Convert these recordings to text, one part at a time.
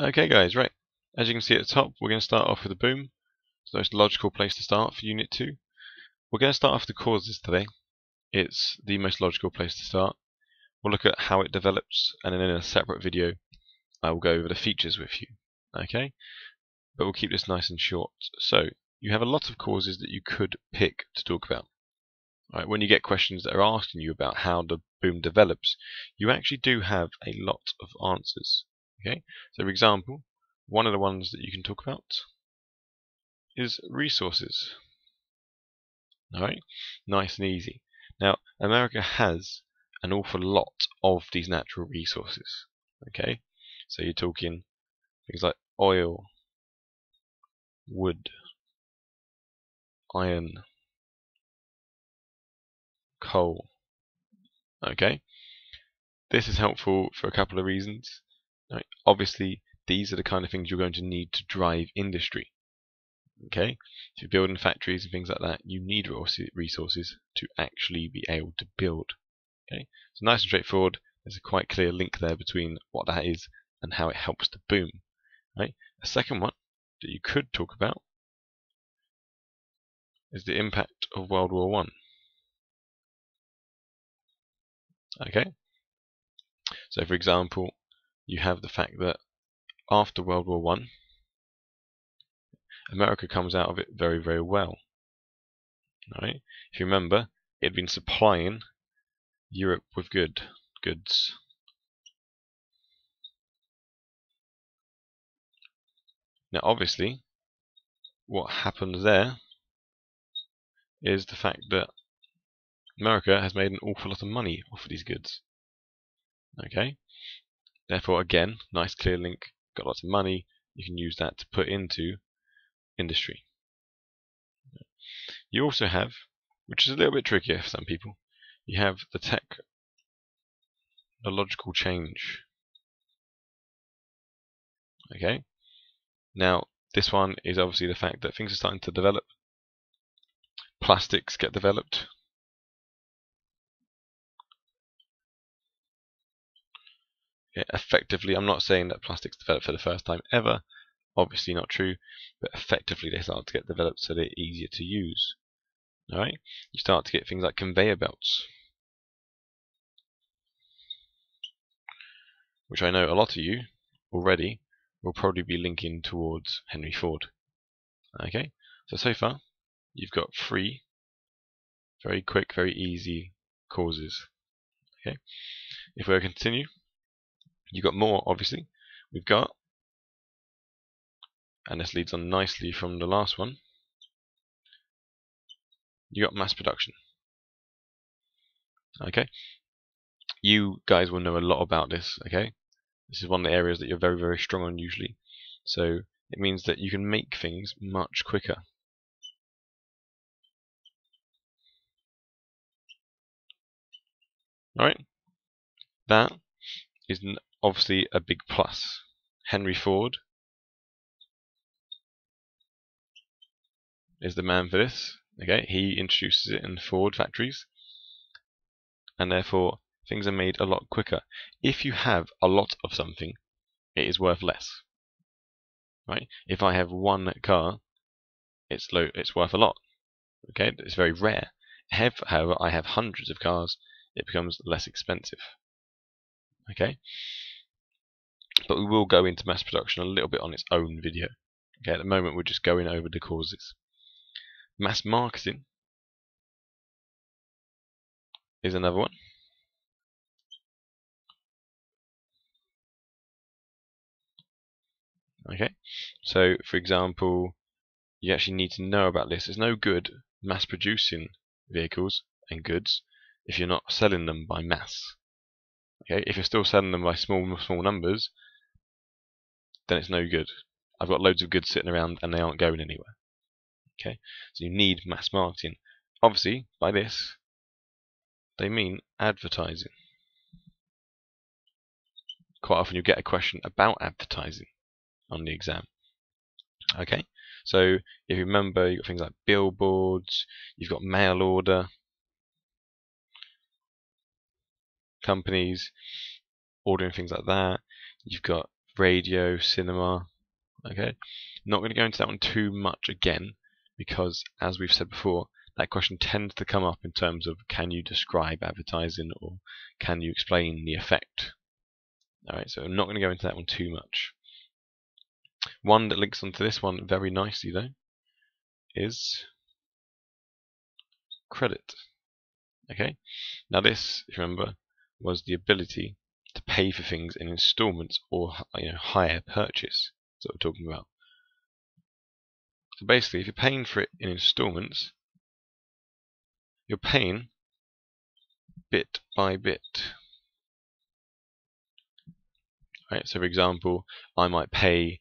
Okay guys, right. As you can see at the top, we're going to start off with a boom. It's the most logical place to start for Unit 2. We're going to start off with the causes today. It's the most logical place to start. We'll look at how it develops, and then in a separate video I will go over the features with you. Okay? But we'll keep this nice and short. So, you have a lot of causes that you could pick to talk about. Right, when you get questions that are asking you about how the boom develops, you actually do have a lot of answers. Okay? So for example, one of the ones that you can talk about is resources. Alright? Nice and easy. Now, America has an awful lot of these natural resources. Okay? So you're talking things like oil, wood, iron, coal. Okay? This is helpful for a couple of reasons. Right? Obviously, these are the kind of things you're going to need to drive industry. Okay? If you're building factories and things like that, you need resources to actually be able to build. Okay? So nice and straightforward. There's a quite clear link there between what that is and how it helps to boom. Right? A second one that you could talk about is the impact of World War I. Okay? So for example, you have the fact that after World War I, America comes out of it very, very well. Right? If you remember, it had been supplying Europe with goods. Now obviously, what happened there is the fact that America has made an awful lot of money off of these goods. Okay? Therefore, again, nice clear link, got lots of money, you can use that to put into industry. You also have, which is a little bit trickier for some people, you have the technological change. Okay? Now, this one is obviously the fact that things are starting to develop. Plastics get developed. Okay, effectively, I'm not saying that plastics developed for the first time ever, obviously not true, but effectively they start to get developed so they're easier to use. Alright? You start to get things like conveyor belts, which I know a lot of you already will probably be linking towards Henry Ford. Okay? So far, you've got 3 very quick, very easy causes. Okay? If we continue, you've got more, obviously. We've got, and this leads on nicely from the last one, you got mass production. Okay? You guys will know a lot about this, okay? This is one of the areas that you're very, very strong on usually. So it means that you can make things much quicker. Alright? That is obviously a big plus. Henry Ford is the man for this. Okay, he introduces it in Ford factories, and therefore things are made a lot quicker. If you have a lot of something, it is worth less. Right? If I have one car, it's worth a lot. Okay, it's very rare. However, I have hundreds of cars, it becomes less expensive. Okay, but we will go into mass production a little bit on its own video. Okay, at the moment we're just going over the causes. Mass marketing is another one. Okay, so for example, you actually need to know about this. There's no good mass producing vehicles and goods if you're not selling them by mass. Okay, if you're still selling them by small numbers, then it's no good. I've got loads of goods sitting around and they aren't going anywhere. Okay, so you need mass marketing. Obviously, by this, they mean advertising. Quite often you get a question about advertising on the exam. Okay, so if you remember, you've got things like billboards, you've got mail order, companies ordering things like that, you've got radio, cinema. Okay, not going to go into that one too much again, because as we've said before, that question tends to come up in terms of can you describe advertising or can you explain the effect. Alright, so I'm not going to go into that one too much. One that links onto this one very nicely though is credit. Okay, now this, if you remember, was the ability to pay for things in installments or hire purchase. That's what we're talking about. So basically, if you're paying for it in installments, you're paying bit by bit. Right? So for example, I might pay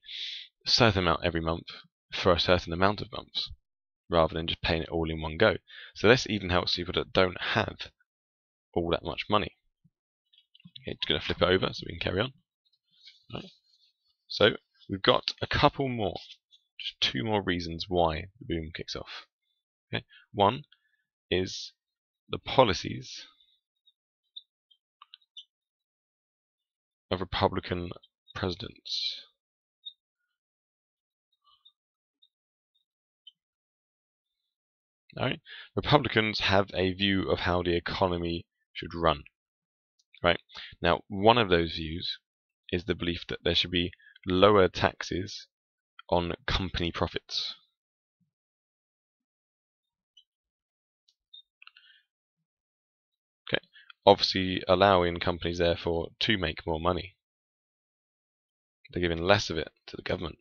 a certain amount every month for a certain amount of months, rather than just paying it all in one go. So this even helps people that don't have all that much money. Okay, just going to flip it over so we can carry on. Right. So we've got a couple more, just two more reasons why the boom kicks off. Okay. One is the policies of Republican presidents. Right? Republicans have a view of how the economy should run. Right? Now, one of those views is the belief that there should be lower taxes on company profits. Okay. Obviously allowing companies therefore to make more money. They're giving less of it to the government.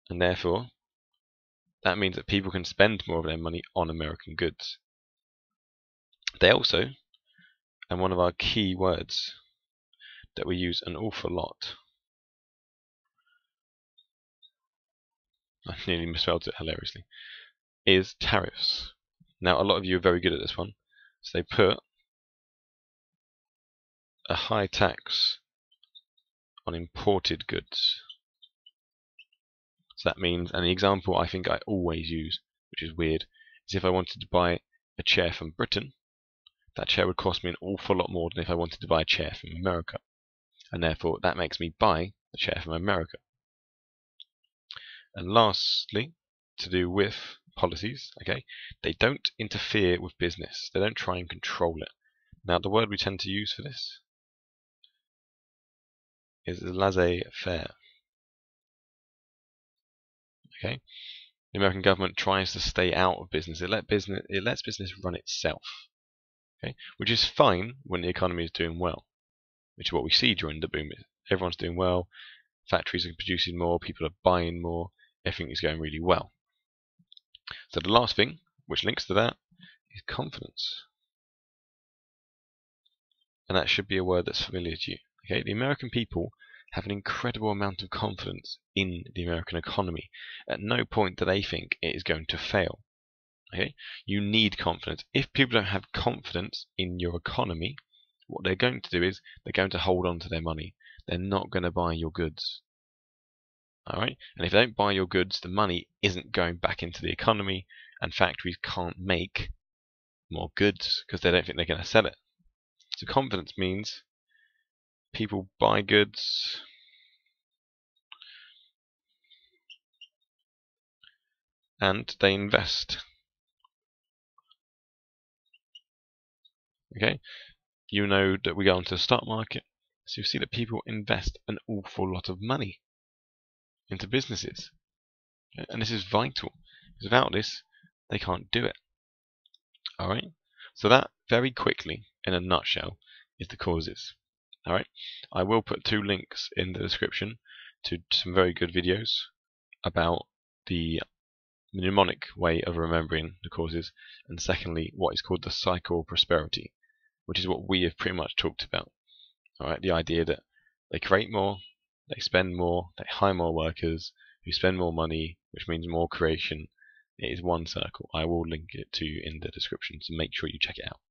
And therefore, that means that people can spend more of their money on American goods. They also, and one of our key words that we use an awful lot, I nearly misspelled it hilariously, is tariffs. Now, a lot of you are very good at this one. So they put a high tax on imported goods. So that means, and the example I think I always use, which is weird, is if I wanted to buy a chair from Britain, that chair would cost me an awful lot more than if I wanted to buy a chair from America. And therefore, that makes me buy the chair from America. And lastly, to do with policies, okay, they don't interfere with business. They don't try and control it. Now, the word we tend to use for this is laissez-faire. Okay, the American government tries to stay out of business. It lets business run itself. Okay, which is fine when the economy is doing well, which is what we see during the boom. Everyone's doing well, factories are producing more, people are buying more, everything is going really well. So the last thing, which links to that, is confidence. And that should be a word that's familiar to you. Okay, the American people have an incredible amount of confidence in the American economy. At no point do they think it is going to fail. Okay, you need confidence. If people don't have confidence in your economy, what they're going to do is they're going to hold on to their money. They're not going to buy your goods. Alright, and if they don't buy your goods, the money isn't going back into the economy, and factories can't make more goods because they don't think they're going to sell it. So confidence means people buy goods, and they invest. Okay, you know that we go onto the stock market, so you see that people invest an awful lot of money into businesses. Okay? And this is vital, because without this, they can't do it. Alright, so that very quickly, in a nutshell, is the causes. Alright, I will put two links in the description to some very good videos about the mnemonic way of remembering the causes, and secondly, what is called the cycle of prosperity, which is what we have pretty much talked about. Alright, the idea that they create more, they spend more, they hire more workers, who spend more money, which means more creation. It is one circle. I will link it to you in the description, so make sure you check it out.